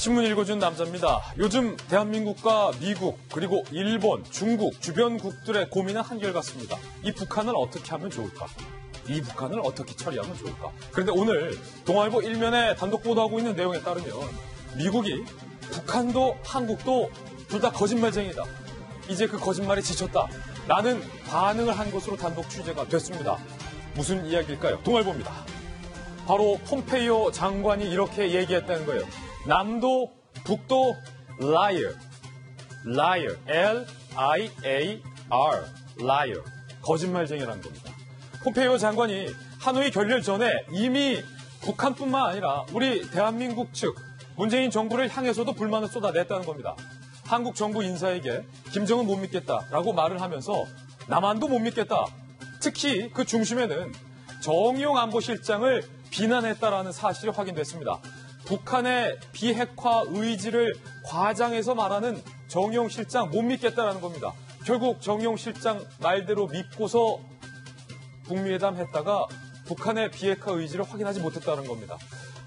신문 읽어준 남자입니다. 요즘 대한민국과 미국 그리고 일본, 중국, 주변국들의 고민은 한결같습니다. 이 북한을 어떻게 하면 좋을까? 이 북한을 어떻게 처리하면 좋을까? 그런데 오늘 동아일보 일면에 단독 보도하고 있는 내용에 따르면 미국이 북한도 한국도 둘 다 거짓말쟁이다. 이제 그 거짓말에 지쳤다. 라는 반응을 한 것으로 단독 취재가 됐습니다. 무슨 이야기일까요? 동아일보입니다. 바로 폼페이오 장관이 이렇게 얘기했다는 거예요. 남도 북도 liar, liar, L-I-A-R, liar, 거짓말쟁이라는 겁니다. 폼페이오 장관이 하노이 결렬 전에 이미 북한뿐만 아니라 우리 대한민국 측 문재인 정부를 향해서도 불만을 쏟아냈다는 겁니다. 한국 정부 인사에게 김정은 못 믿겠다라고 말을 하면서 남한도 못 믿겠다. 특히 그 중심에는 정의용 안보실장을 비난했다라는 사실이 확인됐습니다. 북한의 비핵화 의지를 과장해서 말하는 정의용 실장 못 믿겠다라는 겁니다. 결국 정의용 실장 말대로 믿고서 북미회담 했다가 북한의 비핵화 의지를 확인하지 못했다는 겁니다.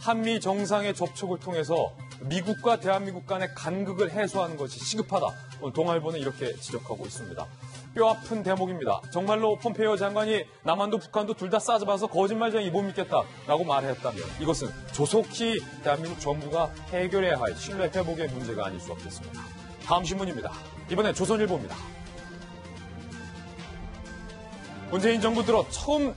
한미 정상의 접촉을 통해서 미국과 대한민국 간의 간극을 해소하는 것이 시급하다. 오늘 동아일보는 이렇게 지적하고 있습니다. 뼈아픈 대목입니다. 정말로 폼페이오 장관이 남한도 북한도 둘 다 싸잡아서 거짓말쟁이 못 믿겠다라고 말했다면 이것은 조속히 대한민국 정부가 해결해야 할 신뢰 회복의 문제가 아닐 수 없겠습니다. 다음 신문입니다. 이번엔 조선일보입니다. 문재인 정부 들어 처음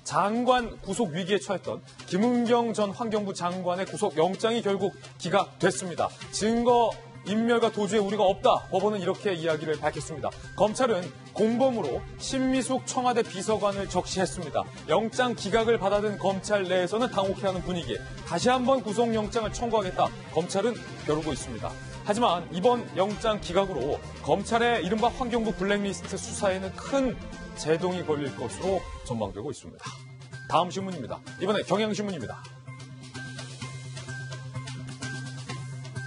장관 구속 위기에 처했던 김은경 전 환경부 장관의 구속 영장이 결국 기각됐습니다. 증거 인멸과 도주의 우려가 없다. 법원은 이렇게 이야기를 밝혔습니다. 검찰은 공범으로 신미숙 청와대 비서관을 적시했습니다. 영장 기각을 받아든 검찰 내에서는 당혹해하는 분위기. 다시 한번 구속영장을 청구하겠다. 검찰은 벼르고 있습니다. 하지만 이번 영장 기각으로 검찰의 이른바 환경부 블랙리스트 수사에는 큰 제동이 걸릴 것으로 전망되고 있습니다. 다음 신문입니다. 이번에 경향신문입니다.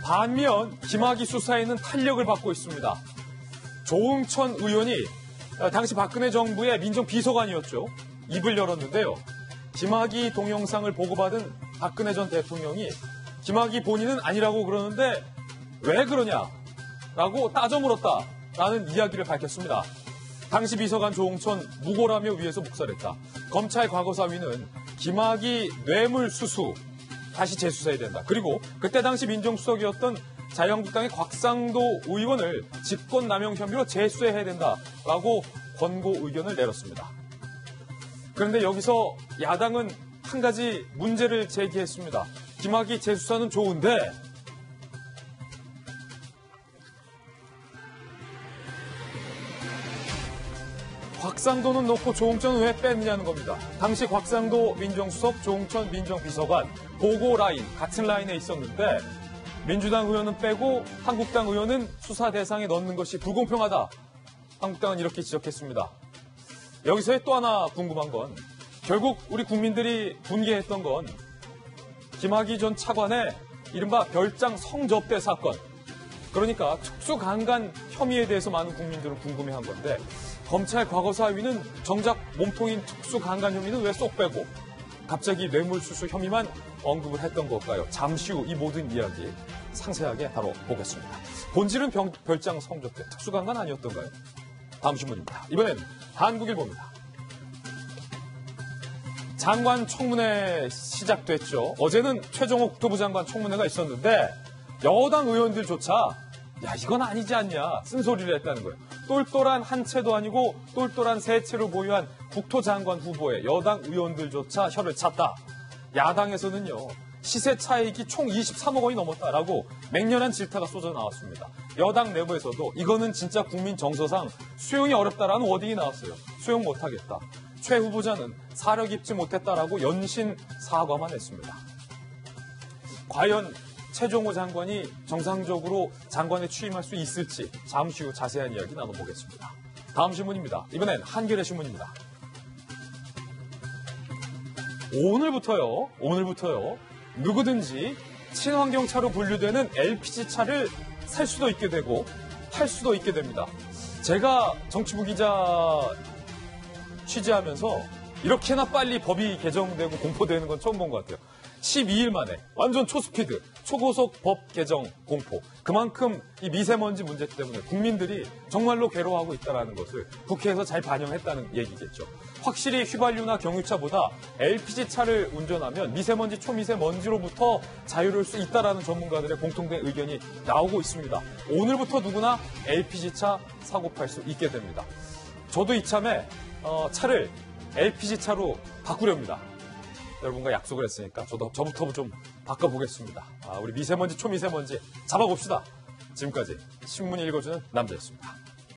반면 김학의 수사에는 탄력을 받고 있습니다. 조응천 의원이 당시 박근혜 정부의 민정비서관이었죠. 입을 열었는데요. 김학의 동영상을 보고받은 박근혜 전 대통령이 김학의 본인은 아니라고 그러는데 왜 그러냐라고 따져 물었다라는 이야기를 밝혔습니다. 당시 비서관 조응천 무고라며 위에서 묵살했다. 검찰 과거사위는 김학의 뇌물수수 다시 재수사해야 된다. 그리고 그때 당시 민정수석이었던 자유한국당의 곽상도 의원을 직권남용 혐의로 재수해야 된다라고 권고 의견을 내렸습니다. 그런데 여기서 야당은 한 가지 문제를 제기했습니다. 김학의 재수사는 좋은데 곽상도는 놓고 조응천은 왜 뺐느냐는 겁니다. 당시 곽상도 민정수석, 조응천 민정비서관 보고 라인, 같은 라인에 있었는데 민주당 의원은 빼고 한국당 의원은 수사 대상에 넣는 것이 불공평하다. 한국당은 이렇게 지적했습니다. 여기서의 또 하나 궁금한 건 결국 우리 국민들이 분개했던 건 김학의 전 차관의 이른바 별장 성접대 사건. 그러니까 특수강간 혐의에 대해서 많은 국민들은 궁금해한 건데 검찰 과거사위는 정작 몸통인 특수강간 혐의는 왜 쏙 빼고 갑자기 뇌물수수 혐의만 언급을 했던 걸까요? 잠시 후 이 모든 이야기 상세하게 다뤄보겠습니다. 본질은 별장 성접대, 특수강간 아니었던가요? 다음 신문입니다. 이번엔 한국일보입니다. 장관 청문회 시작됐죠. 어제는 최종호 국토부 장관 청문회가 있었는데 여당 의원들조차 야 이건 아니지 않냐 쓴소리를 했다는 거예요. 똘똘한 한 채도 아니고 똘똘한 세 채로 보유한 국토장관 후보에 여당 의원들조차 혀를 찼다. 야당에서는요. 시세 차익이 총 23억 원이 넘었다라고 맹렬한 질타가 쏟아 나왔습니다. 여당 내부에서도 이거는 진짜 국민 정서상 수용이 어렵다라는 워딩이 나왔어요. 수용 못하겠다. 최 후보자는 사려 깊지 못했다라고 연신 사과만 했습니다. 과연 최종호 장관이 정상적으로 장관에 취임할 수 있을지 잠시 후 자세한 이야기 나눠보겠습니다. 다음 신문입니다. 이번엔 한겨레 신문입니다. 오늘부터요. 누구든지 친환경차로 분류되는 LPG차를 살 수도 있게 되고 탈 수도 있게 됩니다. 제가 정치부 기자 취재하면서 이렇게나 빨리 법이 개정되고 공포되는 건 처음 본 것 같아요. 12일 만에 완전 초스피드, 초고속 법 개정 공포. 그만큼 이 미세먼지 문제 때문에 국민들이 정말로 괴로워하고 있다는 것을 국회에서 잘 반영했다는 얘기겠죠. 확실히 휘발유나 경유차보다 LPG차를 운전하면 미세먼지, 초미세먼지로부터 자유로울 수 있다는 전문가들의 공통된 의견이 나오고 있습니다. 오늘부터 누구나 LPG차 사고 팔 수 있게 됩니다. 저도 이참에 차를 LPG차로 바꾸렵니다. 여러분과 약속을 했으니까 저부터 좀 바꿔보겠습니다. 우리 미세먼지, 초미세먼지 잡아봅시다. 지금까지 신문 읽어주는 남자였습니다.